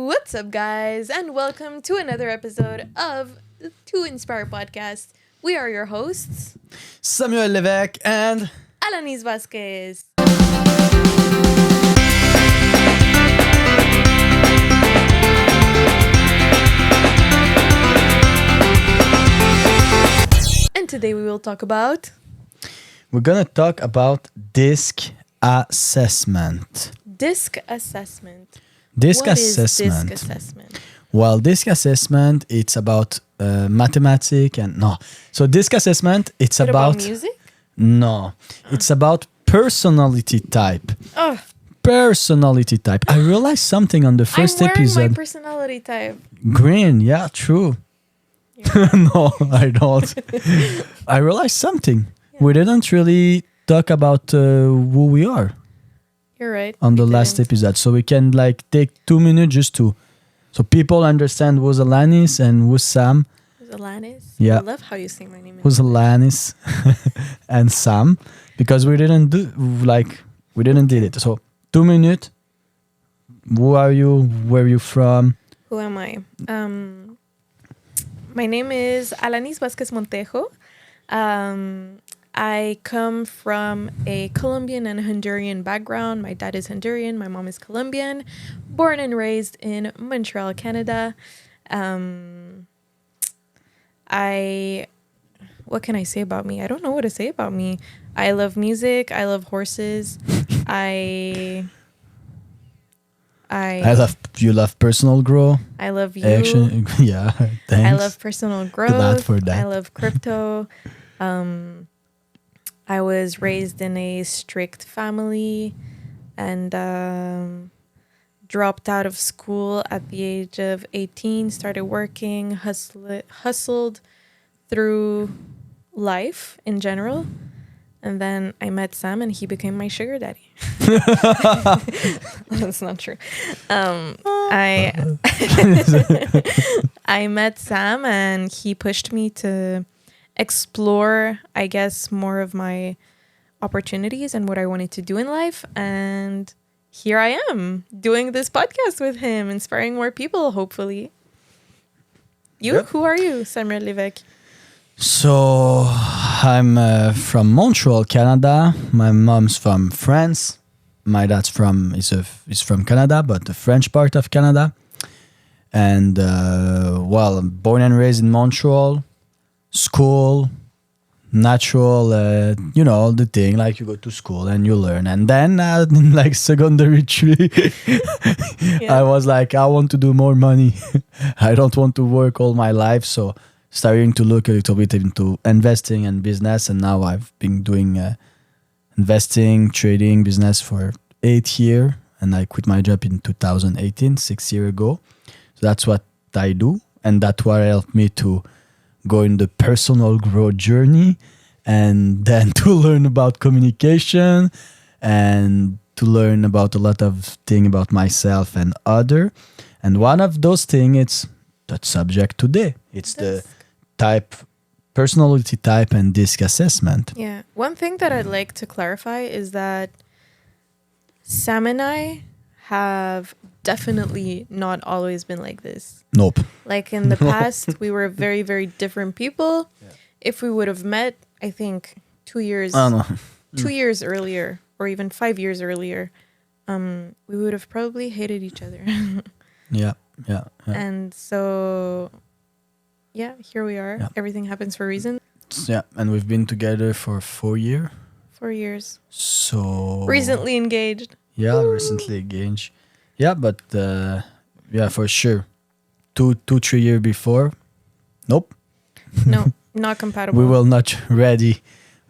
What's up, guys, and welcome to another episode of the To Inspire podcast. We are your hosts, Samuel Levesque and Alanis Vasquez. And today we will talk about we're gonna talk about DISC assessment. D.I.S.C assessment. DISC What is assessment. D.I.S.C assessment? Well, DISC assessment it's about mathematics and no. So DISC assessment it's Is it about about music? no. It's about personality type. Oh, Personality type. I realized something on the I'm first wearing my episode. personality type. Green, yeah, true. No, I don't. I realized something. We didn't really talk about who we are You're right. on the we last didn't. episode, so we can take 2 minutes just to, so people understand who's Alanis and who's Sam, Who's Alanis? Yeah. I love how you say my name. who's Alanis and Sam, because we didn't did it. So 2 minutes. Who are you? Where are you from? Who am I? My name is Alanis Vasquez Montejo. I come from a Colombian and Honduran background. My dad is Honduran. My mom is Colombian. Born and raised in Montreal, Canada. What can I say about me? I don't know what to say about me. I love music. I love horses. I You love personal growth. I love you. Action. Yeah, thanks. I love personal growth. Glad for that. I love crypto. I was raised in a strict family and dropped out of school at the age of 18, started working, hustled through life in general. And then I met Sam and he became my sugar daddy. That's not true. I met Sam and he pushed me to explore, I guess, more of my opportunities and what I wanted to do in life. And here I am doing this podcast with him, inspiring more people, hopefully. Yep. Who are you, Samuel Levesque? So I'm from Montreal, Canada. My mom's from France. My dad's is from Canada, but the French part of Canada. And I'm born and raised in Montreal. School, natural, the thing, like you go to school and you learn. And then in like secondary 3, I was like, I want to do more money. I don't want to work all my life. So starting to look a little bit into investing and business. And now I've been doing investing, trading, business for 8 years. And I quit my job in 2018, 6 years ago. So that's what I do. And that's what helped me to go in the personal growth journey, and then to learn about communication and to learn about a lot of things about myself and other. And one of those things is that subject today. It's the personality type and DISC assessment. Yeah. One thing that I'd like to clarify is that Sam and I have definitely not always been like this. Nope. Like in the past, we were very, very different people. Yeah. If we would have met, I think 2 years, 2 years earlier, or even 5 years earlier, we would have probably hated each other. Yeah. And so, yeah, here we are. Yeah. Everything happens for a reason. Yeah, and we've been together for 4 years. 4 years. So recently engaged. Yeah, recently engaged. Yeah, but for sure. 3 years before, nope. No, not compatible. We were not ready,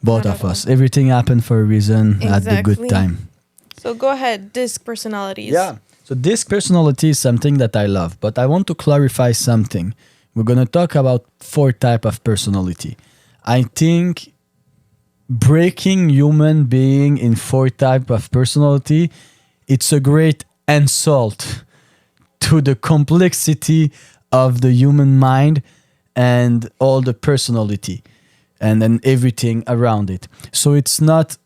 both not of us. Everything happened for a reason at the good time. So go ahead, DISC personalities. Yeah, so DISC personality is something that I love, but I want to clarify something. We're going to talk about 4 types of personality. I think breaking human being in 4 types of personality, it's a great insult to the complexity of the human mind and all the personality and then everything around it. So it's not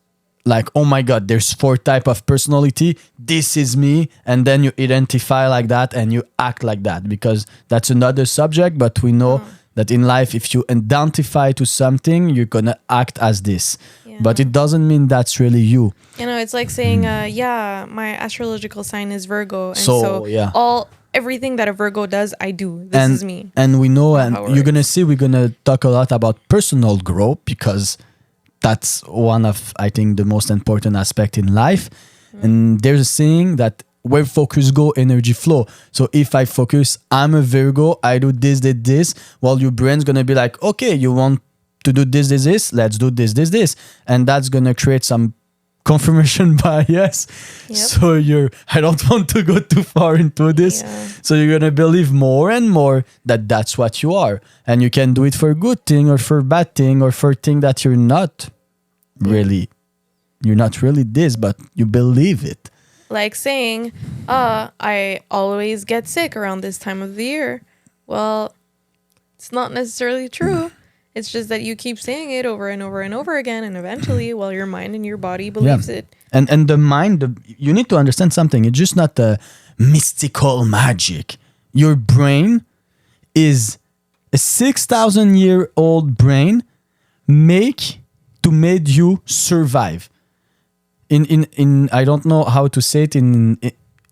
like, oh my god, there's 4 type of personality, this is me, and then you identify like that and you act like that, because that's another subject. But we know that in life, if you identify to something, you're gonna act as this. Yeah. But it doesn't mean that's really you. You know, it's like saying, yeah, my astrological sign is Virgo, and So, yeah. everything that a Virgo does, I do. This is me. And we know, Not and how it you're gonna works. see, we're gonna talk a lot about personal growth, because that's one of, I think, the most important aspect in life. And there's a saying that where focus go, energy flow. So if I focus, I'm a Virgo, I do this, well, your brain's gonna be like, okay, you want to do this, let's do this, and that's gonna create some confirmation bias. Yep. So I don't want to go too far into this. Yeah. So you're gonna believe more and more that that's what you are, and you can do it for good thing or for bad thing or for thing that you're not really this, but you believe it. Like saying, I always get sick around this time of the year. Well, it's not necessarily true. It's just that you keep saying it over and over and over again, and eventually, well, your mind and your body believes it. And the mind, you need to understand something. It's just not a mystical magic. Your brain is a 6,000-year-old brain made you survive. In I don't know how to say it in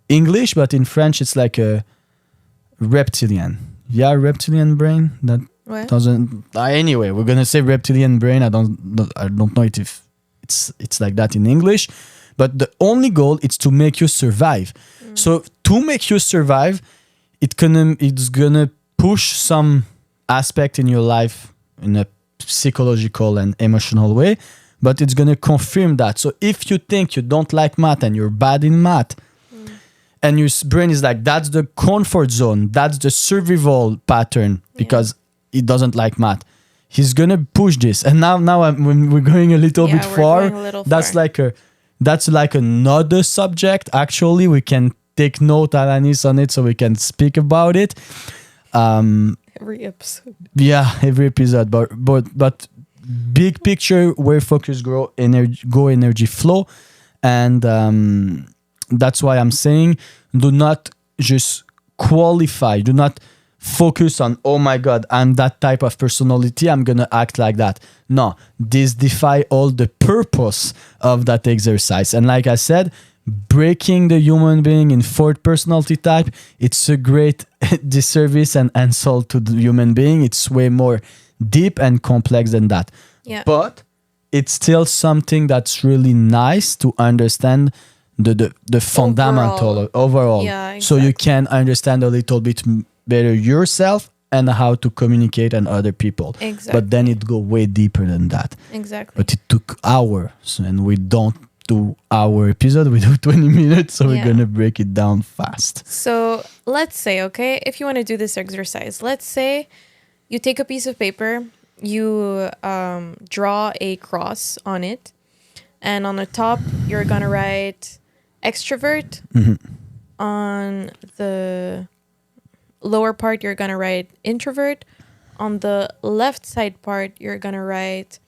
English, but in French it's like a reptilian. Yeah, reptilian brain that What? doesn't. Anyway, we're gonna say reptilian brain. I don't know if it's like that in English, but the only goal is to make you survive. So to make you survive, it's gonna push some aspect in your life in a psychological and emotional way, but it's gonna confirm that. So if you think you don't like math and you're bad in math, and your brain is like, that's the comfort zone, that's the survival pattern, because it doesn't like math, he's gonna push this. And now when we're going a little bit we're far, going a little that's far. that's like another subject. Actually, we can take note, Alanis, on it, so we can speak about it. Every episode. Yeah, every episode, but big picture, where focus go, energy flow. And that's why I'm saying, do not just qualify, do not focus on, oh my god, I'm that type of personality, I'm gonna act like that. No, this defy all the purpose of that exercise. And like I said, breaking the human being in 4th personality type, it's a great disservice and insult to the human being. It's way more deep and complex than that. Yeah. But it's still something that's really nice to understand the fundamental overall. Yeah, So you exactly. can understand a little bit better yourself and how to communicate and other people. Exactly. But then it go way deeper than that. Exactly. But it took hours, and we don't do our episode, we do 20 minutes, so we're Yeah. gonna break it down fast. So let's say, okay, if you want to do this exercise, let's say you take a piece of paper, you draw a cross on it, and on the top, you're going to write extrovert. On the lower part, you're going to write introvert. On the left side part, you're going to write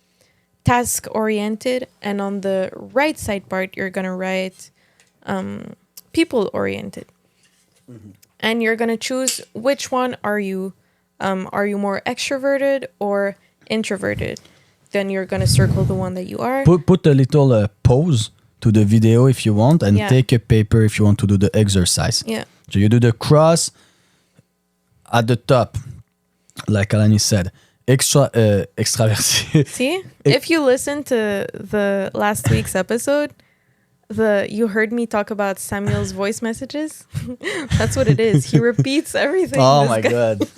task oriented, and on the right side part you're gonna write people oriented. And you're gonna choose which one are you more extroverted or introverted. Then you're gonna circle the one that you are. Put a little pause to the video if you want, and Yeah. take a paper if you want to do the exercise. Yeah. So you do the cross at the top, like Alani said, extraverti. See, if you listen to the last week's episode, you heard me talk about Samuel's voice messages. That's what it is. He repeats everything. Oh this my guy. god!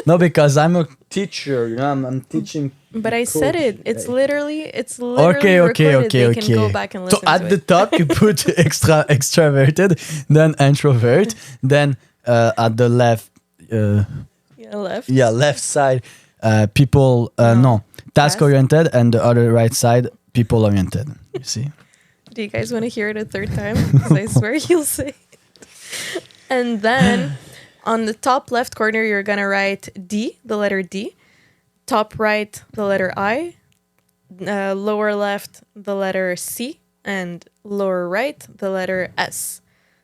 No, because I'm a teacher. You know, I'm teaching. But I said coach. it. It's literally Okay. recorded. They can go back and listen So at to the it. top you put extraverted, then introvert, then at the left, Left. left side, people. No, task oriented, and the other right side, people oriented. You see? Do you guys want to hear it a third time? Because I swear you'll say it. And then on the top left corner, you're going to write D, the letter D. Top right, the letter I. Lower left, the letter C. and lower right, the letter S.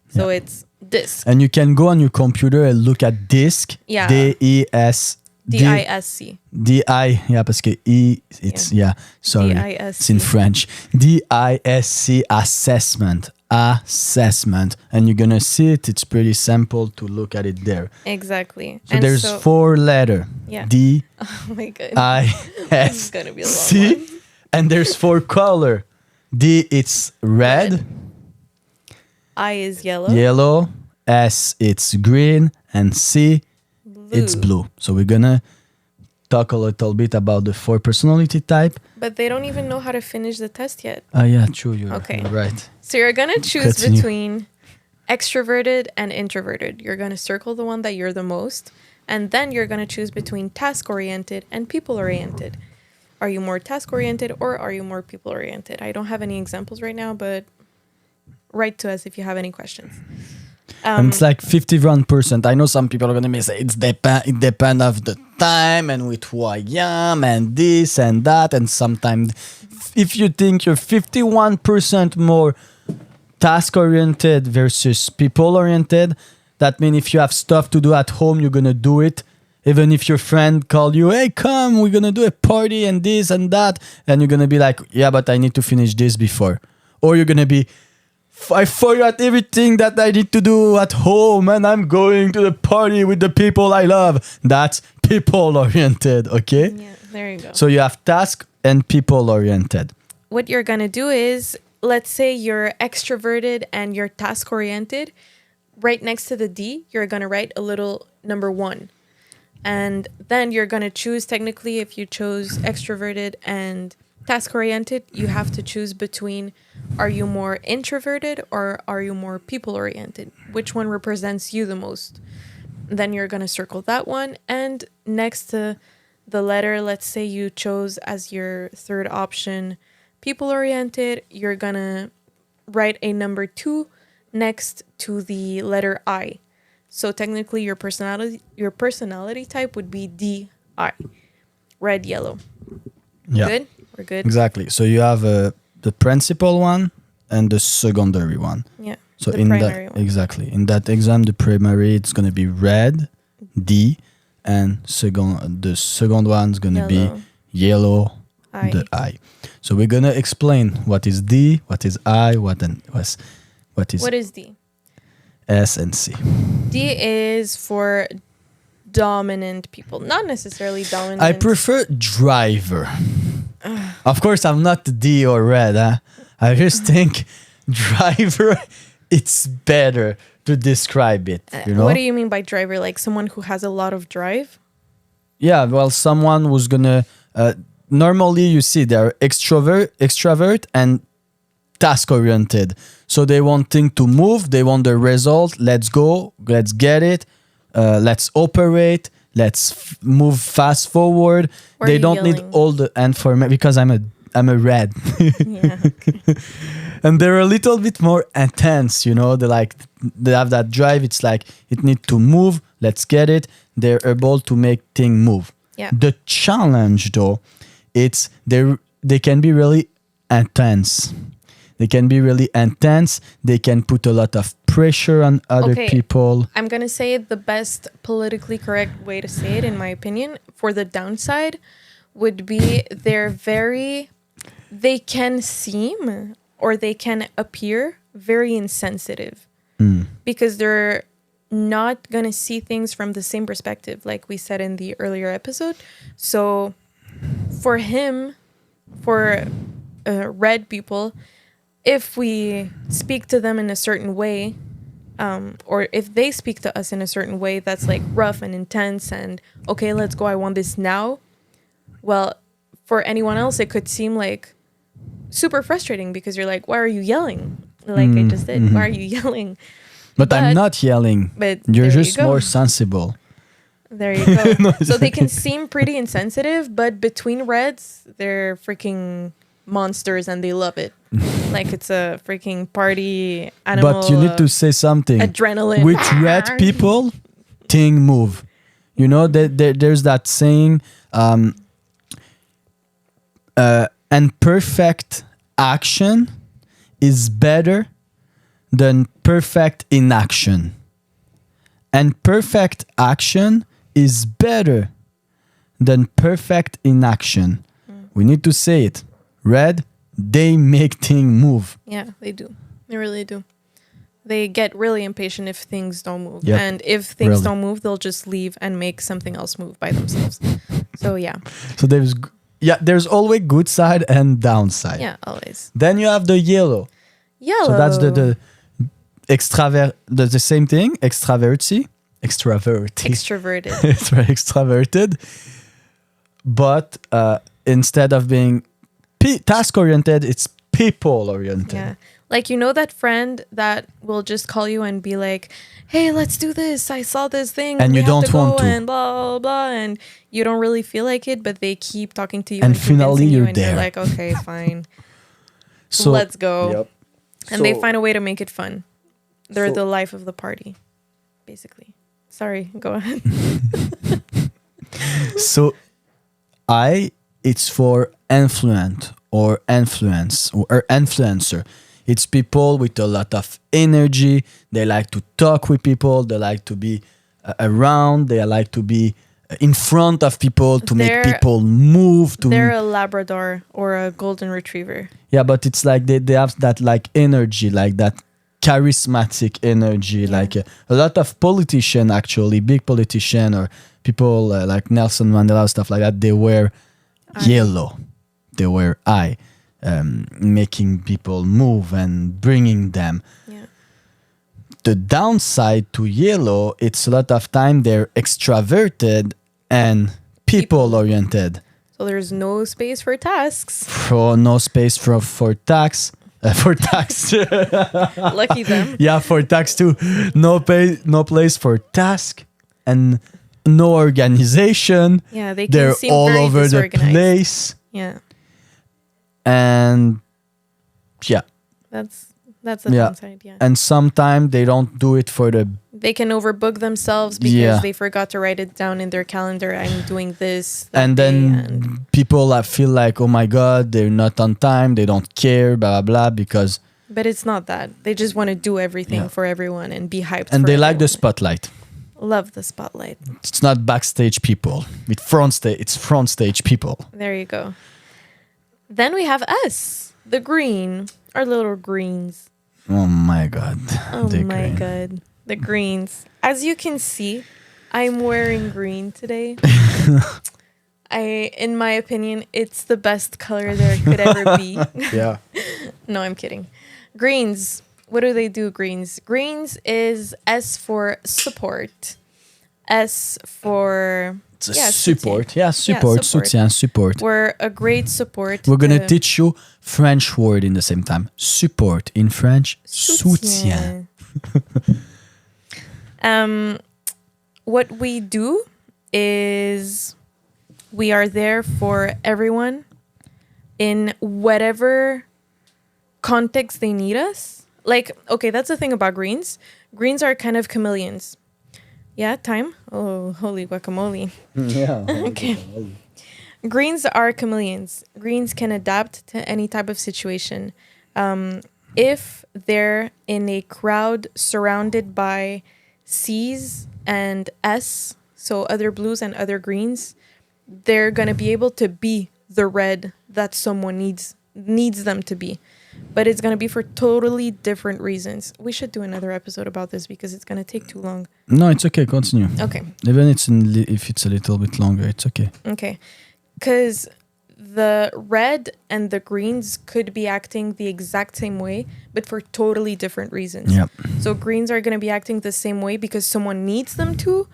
So it's DISC. And you can go on your computer and look at DISC. Yeah. D-E-S. D-I-S-C. D-I. Yeah, parce que E, it's, sorry. D-I-S-C. It's in French. D-I-S-C, assessment. Assessment. And you're going to see it. It's pretty simple to look at it there. Exactly. So there's 4 letters. Yeah. D. Oh my god. I-S-C. This is gonna be a long one. And there's 4 color. D, it's red. I is yellow. Yellow. S, it's green. And C, it's blue. So we're gonna talk a little bit about the 4 personality type. But they don't even know how to finish the test yet. Yeah, true. You're right. So you're gonna choose Continue. between extroverted and introverted. You're gonna circle the one that you're the most, and then you're gonna choose between task-oriented and people-oriented. Are you more task-oriented or are you more people-oriented? I don't have any examples right now, but write to us if you have any questions. And it's like 51%. I know some people are gonna say it depends of the time and with who I am and this and that. And sometimes if you think you're 51% more task-oriented versus people-oriented, that means if you have stuff to do at home, you're gonna do it. Even if your friend call you, hey, come, we're gonna do a party and this and that. And you're gonna be like, yeah, but I need to finish this before. Or you're gonna be, I forgot everything that I need to do at home and I'm going to the party with the people I love. That's people-oriented, okay? Yeah, there you go. So you have task and people-oriented. What you're going to do is, let's say you're extroverted and you're task-oriented. Right next to the D, you're going to write a little number 1. And then you're going to choose, technically, if you chose extroverted and task-oriented, you have to choose between, are you more introverted or are you more people-oriented? Which one represents you the most? Then you're going to circle that one. And next to the letter, let's say you chose as your third option people-oriented, you're going to write a number 2 next to the letter I. So technically your personality type would be D-I. Red, yellow. Yeah. Good? We're good? Exactly. So you have the principal one and the secondary one. Yeah. So the in primary that one. exactly in that exam, the primary it's gonna be red, D, and the second one's gonna be yellow, I. the I. So we're gonna explain what is D, what is I, what is D? S and C. D is for dominant people. Not necessarily dominant. I prefer driver. Of course, I'm not D or red. Huh? I just think driver. It's better to describe it. You know? What do you mean by driver? Like someone who has a lot of drive? Yeah, well, someone who's gonna. Normally, you see they're extrovert, and task oriented. So they want things to move. They want the result. Let's go. Let's get it. Let's operate. Let's move fast forward. They don't need all the information because I'm a red. Yeah. Okay. And they're a little bit more intense, you know. They have that drive. It's like it needs to move. Let's get it. They're able to make things move. Yeah. The challenge, though, it's they can be really intense. They can be really intense. They can put a lot of pressure on other people. I'm going to say the best politically correct way to say it, in my opinion, for the downside would be they can seem or they can appear very insensitive because they're not going to see things from the same perspective, like we said in the earlier episode. So for red people, if we speak to them in a certain way, or if they speak to us in a certain way that's like rough and intense and, okay, let's go, I want this now. Well, for anyone else, it could seem like super frustrating because you're like, why are you yelling? Like I just did. Why are you yelling? But I'm not yelling. But you're just more sensible. There you go. No, so they can seem pretty insensitive, but between reds, they're freaking monsters and they love it. Like it's a freaking party animal. But you need to say something. Adrenaline. With red people, thing move. You know, there's that saying, imperfect action is better than perfect inaction. And perfect action is better than perfect inaction. We need to say it. Red, they make things move. Yeah, they do. They really do. They get really impatient if things don't move. Yep. And if things don't move, they'll just leave and make something else move by themselves. So yeah. So there's always good side and downside. Yeah, always. Then you have the yellow. Yellow. So that's the same thing, extraverted. Extroverted. It's very extroverted. But instead of being task oriented, it's people oriented. Yeah. Like, you know that friend that will just call you and be like, hey, let's do this. I saw this thing. And you don't want to. And blah, blah, blah. And you don't really feel like it, but they keep talking to you. And finally you're there. You're like, okay, fine. So let's go. Yep. And they find a way to make it fun. They're the life of the party, basically. Sorry, go ahead. So it's for influence or influencer. It's people with a lot of energy. They like to talk with people. They like to be around. They like to be in front of people to make people move. They're a Labrador or a Golden Retriever. Yeah, but it's like they have that like energy, like that charismatic energy. Yeah. Like a lot of politicians, actually, big politicians or people like Nelson Mandela, stuff like that, they wear yellow. They wear eye. Making people move and bringing them. Yeah. The downside to yellow, it's a lot of time they're extroverted and people oriented. So there's no space for tasks. No space for tax. For tax. Lucky them. Yeah, for tax too. No place for task and no organization. Yeah, they're seem all very over the disorganized. place. Yeah. And yeah. That's the downside, yeah. And sometimes they don't do it for the... They can overbook themselves because they forgot to write it down in their calendar. I'm doing this. And then people feel like, oh my God, they're not on time. They don't care, blah, blah, blah, because... But it's not that. They just want to do everything for everyone and be hyped and for they like the everyone. spotlight. Love the spotlight. It's not backstage people. It's front stage people. There you go. Then we have us, the green, our little greens. Oh my God. Oh my God. The greens. As you can see, I'm wearing green today. In my opinion, it's the best color there could ever be. Yeah. No, I'm kidding. Greens. What do they do, greens? Greens is S for support. S for... support. Soutien. Yeah, support. Soutien, support. We're a great support. We're going to teach you French word in the same time. Support in French, soutien. What we do is we are there for everyone in whatever context they need us. Like, okay, that's the thing about greens. Greens are kind of chameleons. Yeah, time? Oh, holy guacamole. Yeah. Okay. Greens are chameleons. Greens can adapt to any type of situation. If they're in a crowd surrounded by C's and S, so other blues and other greens, they're going to be able to be the red that someone needs them to be. But it's going to be for totally different reasons. We should do another episode about this because it's going to take too long. No, it's okay. Continue. Okay. Even if it's a little bit longer, it's okay. Okay. Because the red and the greens could be acting the exact same way, but for totally different reasons. Yep. So greens are going to be acting the same way because someone needs them to,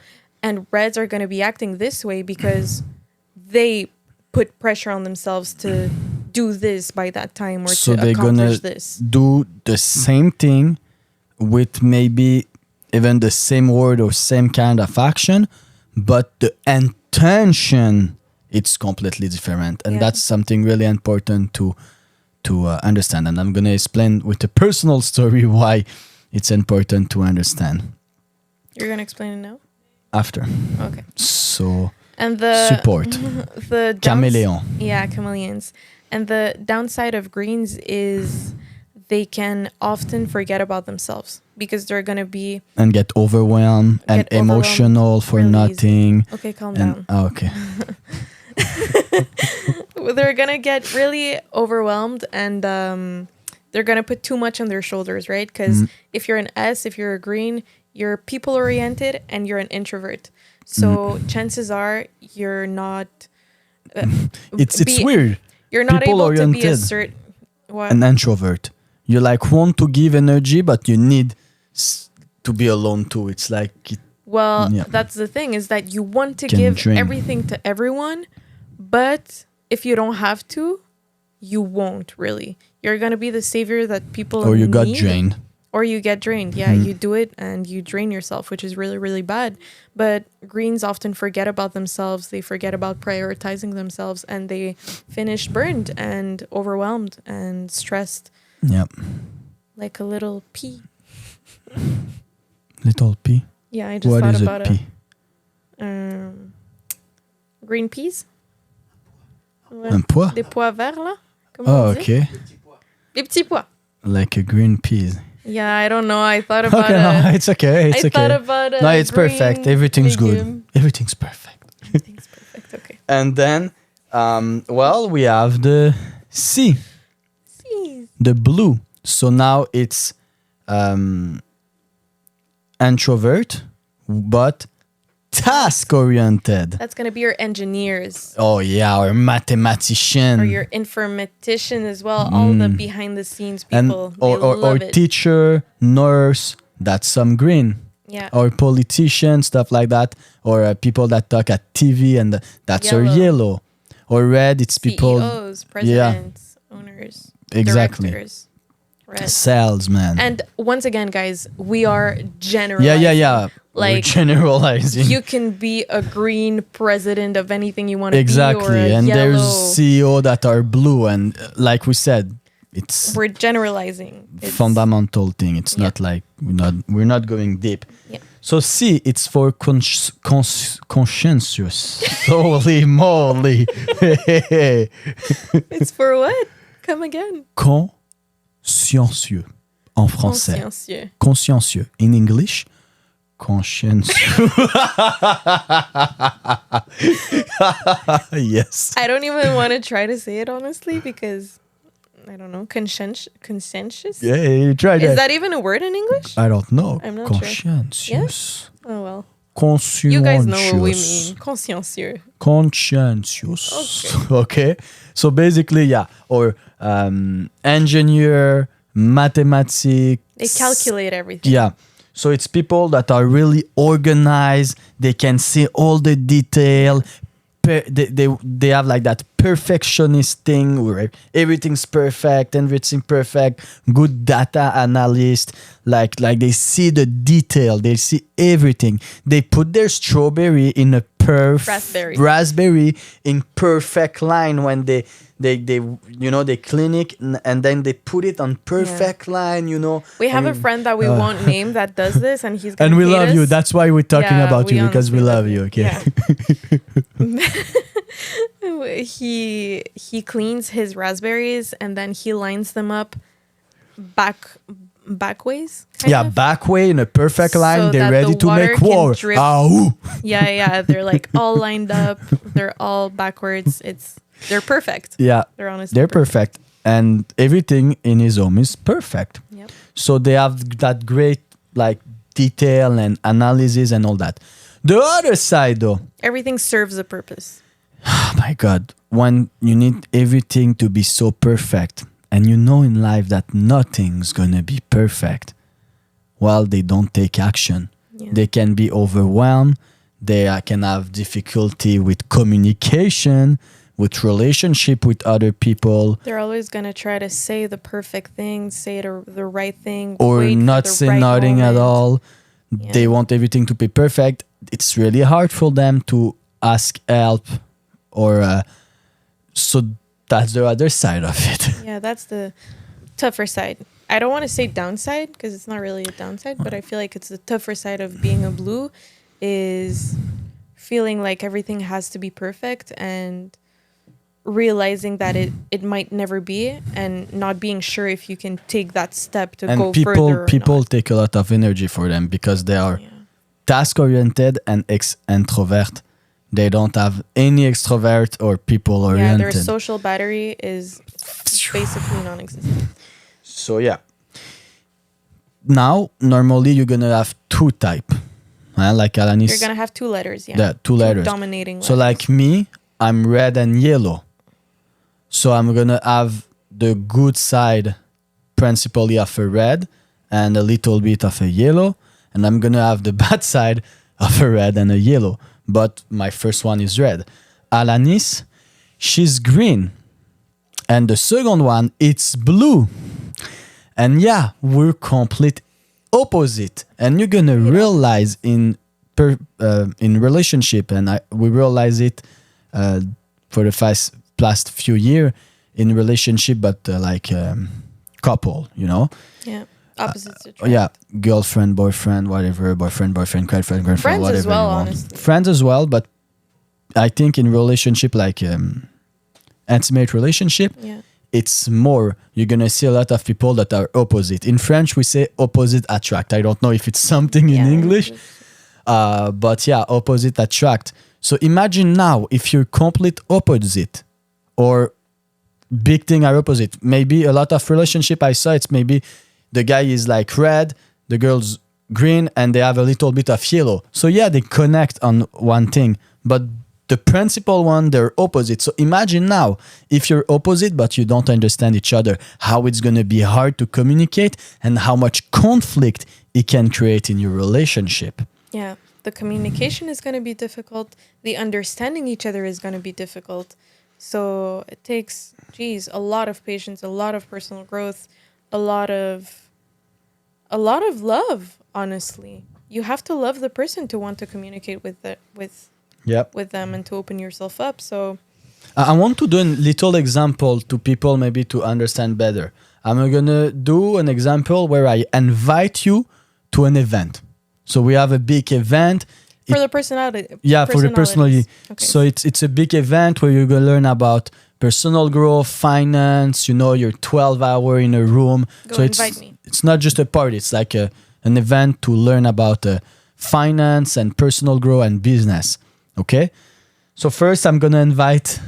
and reds are going to be acting this way because they put pressure on themselves to do this by that time or so to they're accomplish gonna this. do the same thing with maybe even the same word or same kind of action, but the intention it's completely different, and that's something really important to understand. And I'm gonna explain with a personal story why it's important to understand. You're gonna explain it now? After. Okay. So and the support the chameleon. Yeah, chameleons. And the downside of greens is they can often forget about themselves because they're going to be And get overwhelmed and Get overwhelmed emotional for really nothing. okay, calm And down. okay. They're going to get really overwhelmed and they're going to put too much on their shoulders, right? Because if you're an S, if you're a green, you're people oriented and you're an introvert. So chances are you're not It's be- weird. you're not able to be a People-oriented. certain what? An introvert. You like want to give energy, but you need to be alone too. It's like Well, Yeah. that's the thing is that you want to Can give drain. everything to everyone, but if you don't have to, you won't really. You're going to be the savior that people or you got need, drained. or you get drained. Yeah, you do it and you drain yourself, which is really, really bad. But greens often forget about themselves. They forget about prioritizing themselves and they finish burned and overwhelmed and stressed Yep. like a little pea. Little pea. Yeah, I just What thought is about a pea? green peas. Ouais. Un pois? Des pois verts, là? Comment Oh, on dit? okay. Des petits pois. Like a green peas. Yeah, I don't know. I thought about Okay, no, it's okay. It's I okay. thought about No, it's perfect. Everything's good. legume. Everything's perfect. Everything's perfect. Okay. And then, well, we have the C, Jeez. the blue. So now it's introvert, but task oriented. That's gonna be your engineers Oh yeah, or mathematician. or your informatician as well. All the behind the scenes and people. or, they or, love or it. teacher, nurse. That's some green. Yeah. Or politician, stuff like that. Or people that talk at TV, and that's our Yellow. yellow. Or red, it's people. CEOs, presidents, owners, Exactly. directors. Red. Salesman. And once again, guys, we are generalizing. yeah. We're Like, generalizing. you can be a green president of anything you want to be, or Exactly. a And yellow. there's CEO that are blue, and like we said, it's We're generalizing. It's, fundamental thing. It's Yeah. not like we're not going deep. Yeah. So C, it's for conscientious. Holy moly. It's for what? Come again. Consciencieux en français. Consciencieux. Consciencieux. In English, conscientious. Yes. I don't even want to try to say it honestly because I don't know. Conscientious? Yeah, you tried Is that. that even a word in English? I don't know. I'm not sure. Conscientious. Oh well. Conscientious. You guys know what we mean. Consciencieux. Conscientious. Okay. So basically, yeah. Or engineer, mathematics. They calculate everything. Yeah. So it's people that are really organized. They can see all the detail. They have like that perfectionist thing where everything's perfect, everything perfect. Good data analyst. Like they see the detail. They see everything. They put their strawberry in a raspberry in perfect line when they clean it and then they put it on perfect line. We have a friend that we won't name that does this, and he's gonna and we hate love us. you. That's why we're talking Yeah, about we you, because we honestly love you. Okay. Yeah. He cleans his raspberries and then he lines them up back ways. kind Yeah, of. back way in a perfect line. So They're that ready the to water make can war. drip. Ooh. Yeah. They're like all lined up. They're all backwards. They're perfect. Yeah, They're honestly they're perfect. And everything in his home is perfect. Yep. So they have that great like detail and analysis and all that. The other side though, Everything serves a purpose. oh my God, when you need everything to be so perfect and you know in life that nothing's gonna be perfect, well, they don't take action. Yeah. They can be overwhelmed. They can have difficulty with communication, with relationship with other people, They're always gonna try to say the perfect thing, say the right thing, or wait for not the say right nothing at moment. all. Yeah. They want everything to be perfect. It's really hard for them to ask help, or so that's the other side of it. Yeah, that's the tougher side. I don't want to say downside because it's not really a downside, but I feel like it's the tougher side of being a blue is feeling like everything has to be perfect and realizing that it might never be, and not being sure if you can take that step to And go people further or people not. take a lot of energy for them because they are Yeah. task oriented and introvert. They don't have any extrovert or people Yeah, their oriented. social battery is basically non-existent. So yeah. Now normally you're gonna have two type. Like Alanis. You're gonna have two letters, yeah. The two letters. Dominating letters. So like me, I'm red and yellow. So I'm gonna have the good side principally of a red and a little bit of a yellow. And I'm gonna have the bad side of a red and a yellow. But my first one is red. Alanis, she's green. And the second one, it's blue. And yeah, we're complete opposite. And you're gonna realize in relationship, and we realize it for the past few years in relationship, but couple, you know. Yeah, opposites attract. Yeah, girlfriend, boyfriend, whatever, boyfriend, girlfriend, Friends whatever as well, you want. honestly. Friends as well, but I think in relationship like intimate relationship, Yeah. it's more. You're gonna see a lot of people that are opposite. In French, we say opposite attract. I don't know if it's something in Yeah, English, but yeah, opposite attract. So imagine now if you're complete opposite, or big thing are opposite. Maybe a lot of relationship I saw, it's maybe the guy is like red, the girl's green, and they have a little bit of yellow. So yeah, they connect on one thing, but the principal one, they're opposite. So imagine now, if you're opposite but you don't understand each other, how it's going to be hard to communicate and how much conflict it can create in your relationship. Yeah, the communication is going to be difficult. The understanding each other is going to be difficult. So it takes, a lot of patience, a lot of personal growth, a lot of love, honestly. You have to love the person to want to communicate with them and to open yourself up. So I want to do a little example to people maybe to understand better. I'm going to do an example where I invite you to an event. So we have a big event. for the personality. Yeah, for the personality. Okay. So it's a big event where you're going to learn about personal growth, finance, you're 12 hours in a room. Go So invite me. it's not just a party. It's like an event to learn about finance and personal growth and business. Okay? So first I'm going to invite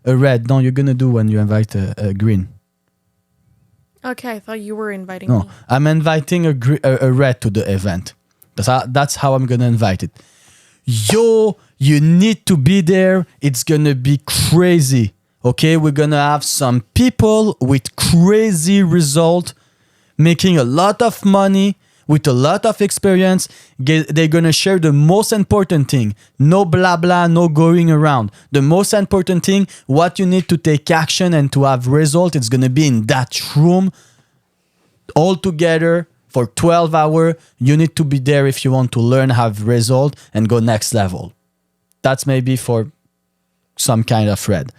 a red. No, you're going to do when you invite a green. Okay, I thought you were inviting No, me. I'm inviting a red to the event. That's how I'm going to invite it. Yo, you need to be there. It's going to be crazy. Okay, we're going to have some people with crazy result, making a lot of money, with a lot of experience. They're going to share the most important thing. No blah blah, no going around. The most important thing, what you need to take action and to have result, it's going to be in that room all together for 12 hours. You need to be there if you want to learn, have result, and go next level. That's maybe for some kind of red.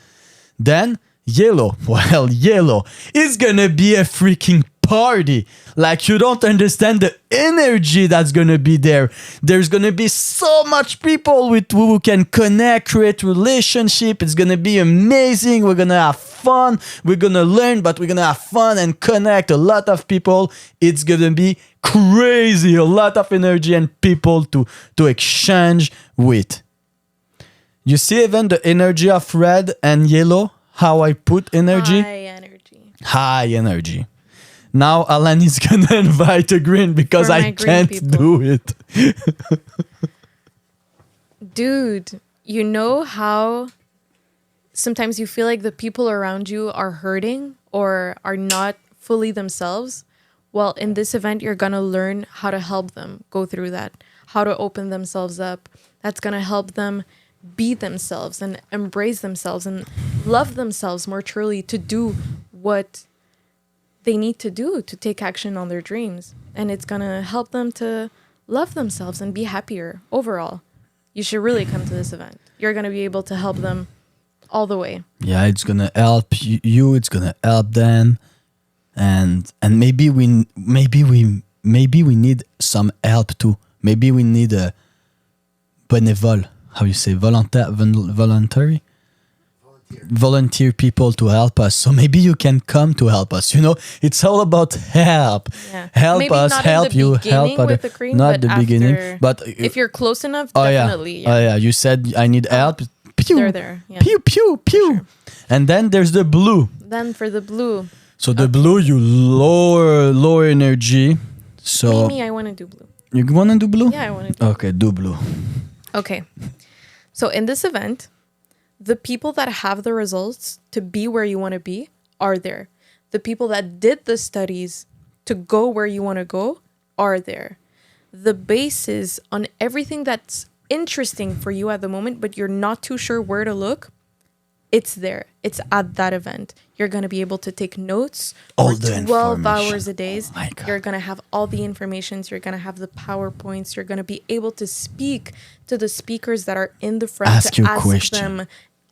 Then yellow. Well, yellow is going to be a freaking party. Like, you don't understand the energy that's gonna be there. There's gonna be so much people with who can connect, create relationship. It's gonna be amazing. We're gonna have fun. We're gonna learn, but we're gonna have fun and connect a lot of people. It's gonna be crazy. A lot of energy and people to exchange with. You see even the energy of red and yellow, how I put energy? High energy. Now Alan is gonna invite a green because I can't do it. Dude, you know how sometimes you feel like the people around you are hurting or are not fully themselves? Well, in this event, you're gonna learn how to help them go through that, how to open themselves up. That's gonna help them be themselves and embrace themselves and love themselves more truly, to do what they need to do to take action on their dreams. And it's gonna help them to love themselves and be happier overall. You should really come to this event. You're gonna be able to help them all the way. Yeah, it's gonna help you. It's gonna help them, and maybe we need some help too. Maybe we need a bénévole. How you say voluntary? volunteer people to help us. So maybe you can come to help us. You know, it's all about help. Yeah. Help Maybe us, not help in the you, beginning help other. with the green, Not but the beginning, after, but if you're close enough, oh definitely. yeah, oh yeah. You said I need help. Pew, They're there. Yeah. pew, pew, pew. sure. And then there's the blue. Then for the blue, So the blue, you lower energy. So me, I want to do blue. you wanna do blue? Yeah, I want to do. Okay, do blue. Okay. So in this event, the people that have the results to be where you want to be are there. The people that did the studies to go where you want to go are there. The basis on everything that's interesting for you at the moment, but you're not too sure where to look, it's there. It's at that event. You're going to be able to take notes All for the 12 information. hours a day. Oh my God. You're going to have all the informations. You're going to have the PowerPoints. You're going to be able to speak to the speakers that are in the front Ask to your ask question. them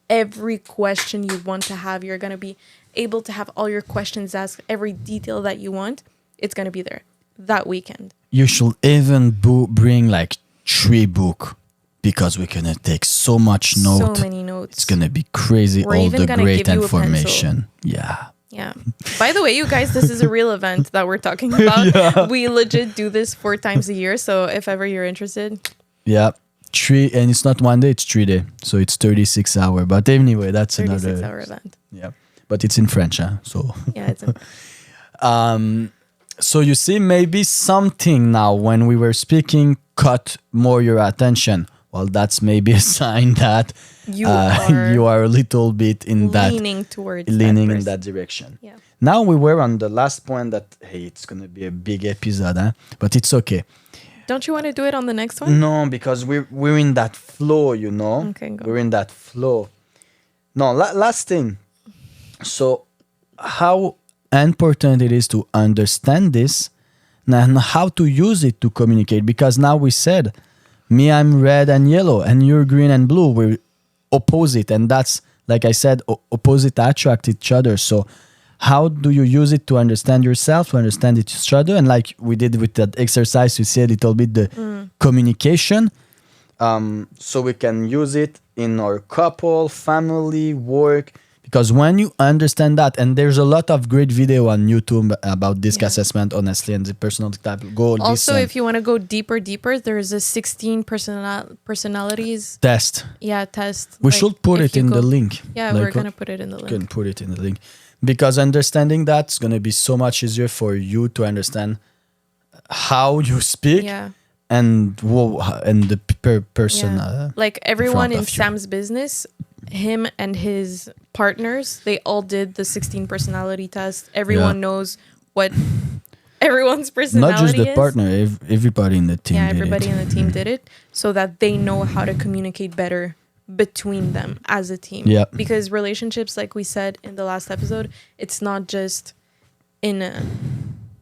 every question you want to have. You're going to be able to have all your questions asked, every detail that you want. It's going to be there that weekend. You should even bring like 3 books because we're gonna take so much note. So many notes. It's gonna be crazy. We're all even the gonna great give you a information. Yeah. Yeah. By the way, you guys, this is a real event that we're talking about. Yeah. We legit do this 4 times a year. So if ever you're interested, Yeah. 3, and it's not 1 day, it's 3 days. So it's 36 hours. But anyway, that's 36-hour event. Yeah. But it's in French, huh? So Yeah, it's a, so you see, maybe something now when we were speaking caught more your attention. Well, that's maybe a sign that you are you are a little bit in leaning towards leaning that in person. that direction. Yeah. Now we were on the last point that hey, it's gonna be a big episode, huh? But it's okay. Don't you want to do it on the next one? No, because we're in that flow, you know. Okay, go. We're in that flow. No, last thing. So, how important it is to understand this and how to use it to communicate? Because now we said, me, I'm red and yellow, and you're green and blue. We're opposite, and that's like I said, opposite attract each other. So, how do you use it to understand yourself, to understand each other? And like we did with that exercise, we see a little bit the communication. So we can use it in our couple, family, work. Because when you understand that, and there's a lot of great video on YouTube about DISC assessment, honestly, and the personal type, go Also, listen. if you want to go deeper, there's a 16 personalities. Test. Yeah, test. We Like, should put if it you in go- the link. Yeah, Like, we're gonna put it in the you link. can put it in the link. Because understanding that's going to be so much easier for you to understand how you speak Yeah. and the person. Yeah. Like everyone front in of you. Sam's business, him and his partners, they all did the 16 personality test. Everyone knows what everyone's personality Not just the is. partner, everybody in the team. Yeah, did everybody it. in the team did it so that they know how to communicate better between them as a team. Yeah. Because relationships, like we said in the last episode, it's not just in a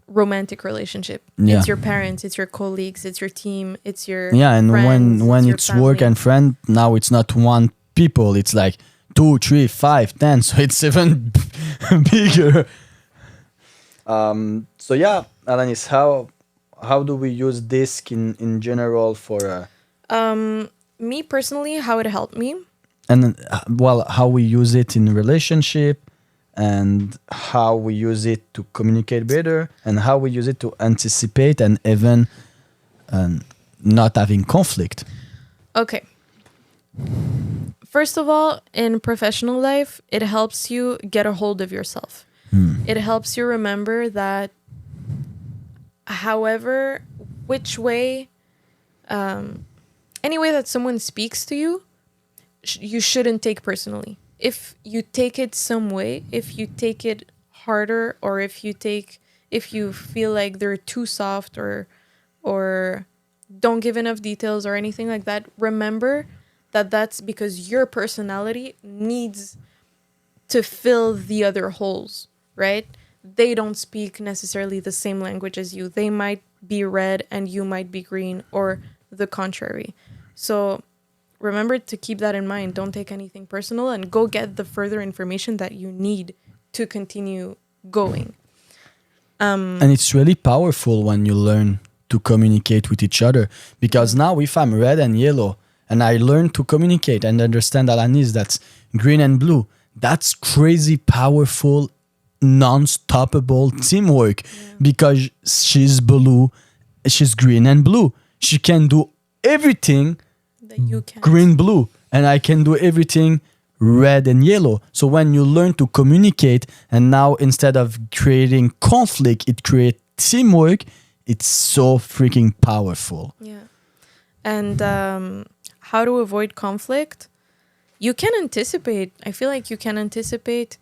romantic relationship. Yeah. It's your parents, it's your colleagues, it's your team, it's your Yeah, and friends, when your it's work family. and friend, now it's not one people, it's like 2, 3, 5, 10. So it's even bigger. So yeah, Alanis, how do we use DISC in general for Me personally, how it helped me. and well, how we use it in relationship, and how we use it to communicate better, and how we use it to anticipate and even not having conflict. Okay. First of all, in professional life, it helps you get a hold of yourself. It helps you remember that however, which way, any way that someone speaks to you, you shouldn't take personally. If you take it some way, if you take it harder, or if you feel like they're too soft or don't give enough details or anything like that, remember that that's because your personality needs to fill the other holes, right? They don't speak necessarily the same language as you. They might be red and you might be green, or the contrary. So remember to keep that in mind. Don't take anything personal and go get the further information that you need to continue going. And it's really powerful when you learn to communicate with each other, because now if I'm red and yellow and I learn to communicate and understand Alanis that's green and blue, That's crazy powerful, non-stoppable teamwork because she's blue, she's green and blue. She can do everything That you can. green, blue, and I can do everything red and yellow. So when you learn to communicate, and now instead of creating conflict, it creates teamwork, it's so freaking powerful. Yeah. And how to avoid conflict? You can anticipate. I feel like you can anticipate.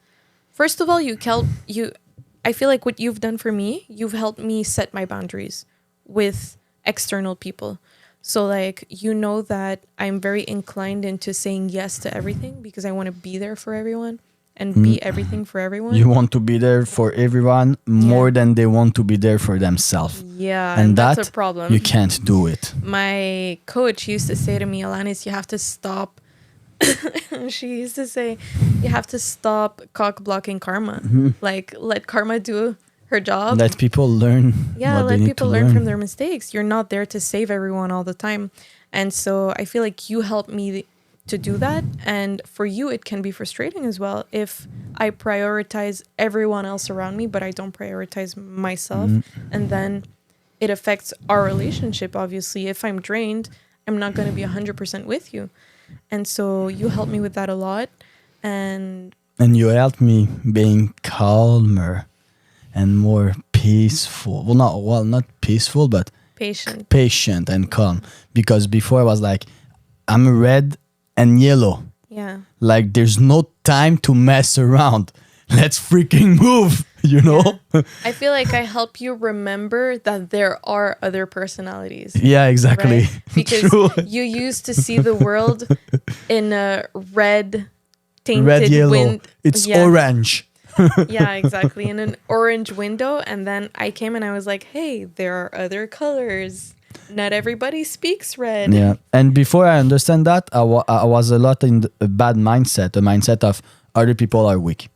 First of all, I feel like what you've done for me, you've helped me set my boundaries with external people. So like, you know that I'm very inclined into saying yes to everything because I want to be there for everyone and be everything for everyone. You want to be there for everyone more than they want to be there for themselves. Yeah, And that's that a problem. you can't do it. My coach used to say to me, Alanis, you have to stop. She used to say, you have to stop cock blocking karma. Like, let karma do her job. Let people learn. Yeah, what they let need people to learn from their mistakes. You're not there to save everyone all the time. And so I feel like you helped me to do that. And for you, it can be frustrating as well if I prioritize everyone else around me, but I don't prioritize myself. And then it affects our relationship, obviously. If I'm drained, I'm not going to be 100% with you. And so you helped me with that a lot. And you helped me being calmer and more peaceful. Not peaceful, but patient and calm. Because before I was like, I'm red and yellow. Yeah. Like there's no time to mess around. Let's freaking move, you know? Yeah. I feel like I help you remember that there are other personalities. Yeah, exactly. Right? Because True. you used to see the world in a red tainted Red, yellow. wind. It's orange. Yeah, exactly. In an orange window. And then I came and I was like, hey, there are other colors. Not everybody speaks red. Yeah. And before I understand that, I was a lot in a bad mindset, a mindset of other people are weak.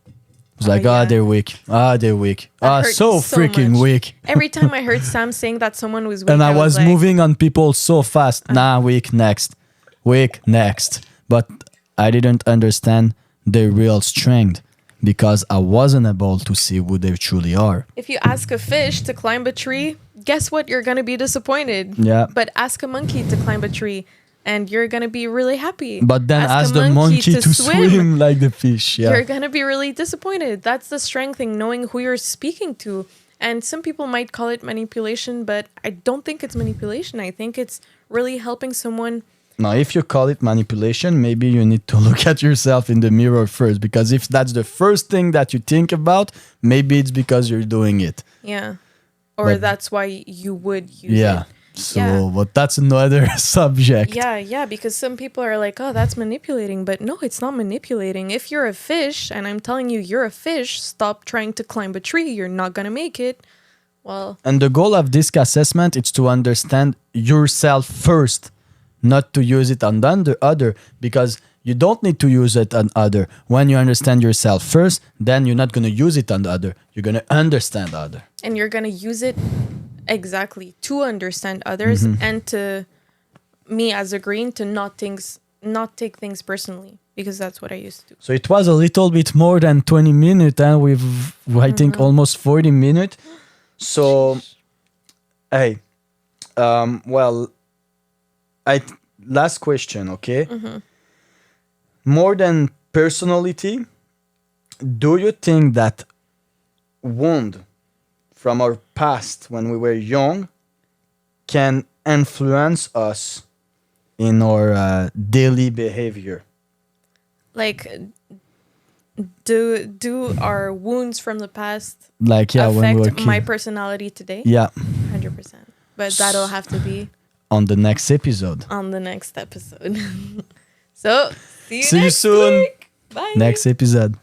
It's like, they're weak. They're weak. So freaking much. weak. Every time I heard Sam saying that someone was weak, And I was like, moving on people so fast. Weak, next. Weak, next. But I didn't understand their real strength because I wasn't able to see who they truly are. If you ask a fish to climb a tree, guess what? You're going to be disappointed. Yeah. But ask a monkey to climb a tree and you're going to be really happy. But then ask the monkey to swim like the fish. Yeah. You're going to be really disappointed. That's the strength in knowing who you're speaking to. And some people might call it manipulation, but I don't think it's manipulation. I think it's really helping someone. Now, if you call it manipulation, maybe you need to look at yourself in the mirror first. Because if that's the first thing that you think about, maybe it's because you're doing it. Yeah. Or that's why you would use it. Yeah. So, but that's another subject. Yeah, because some people are like, oh, that's manipulating. But no, it's not manipulating. If you're a fish and I'm telling you you're a fish, stop trying to climb a tree. You're not going to make it. Well. And the goal of DISC assessment is to understand yourself first, not to use it on the other, because you don't need to use it on other. When you understand yourself first, then you're not going to use it on the other. You're going to understand the other. And you're going to use it exactly to understand others and to me as a green to not take things personally, because that's what I used to do. So it was a little bit more than 20 minutes and we've I think almost 40 minutes. So hey, last question, okay? More than personality, do you think that wound from our past when we were young can influence us in our daily behavior? Like, do our wounds from the past when we were affect kids? my personality today? Yeah. 100%. But that'll have to be on the next episode. So, see you soon. Week. Bye. Next episode.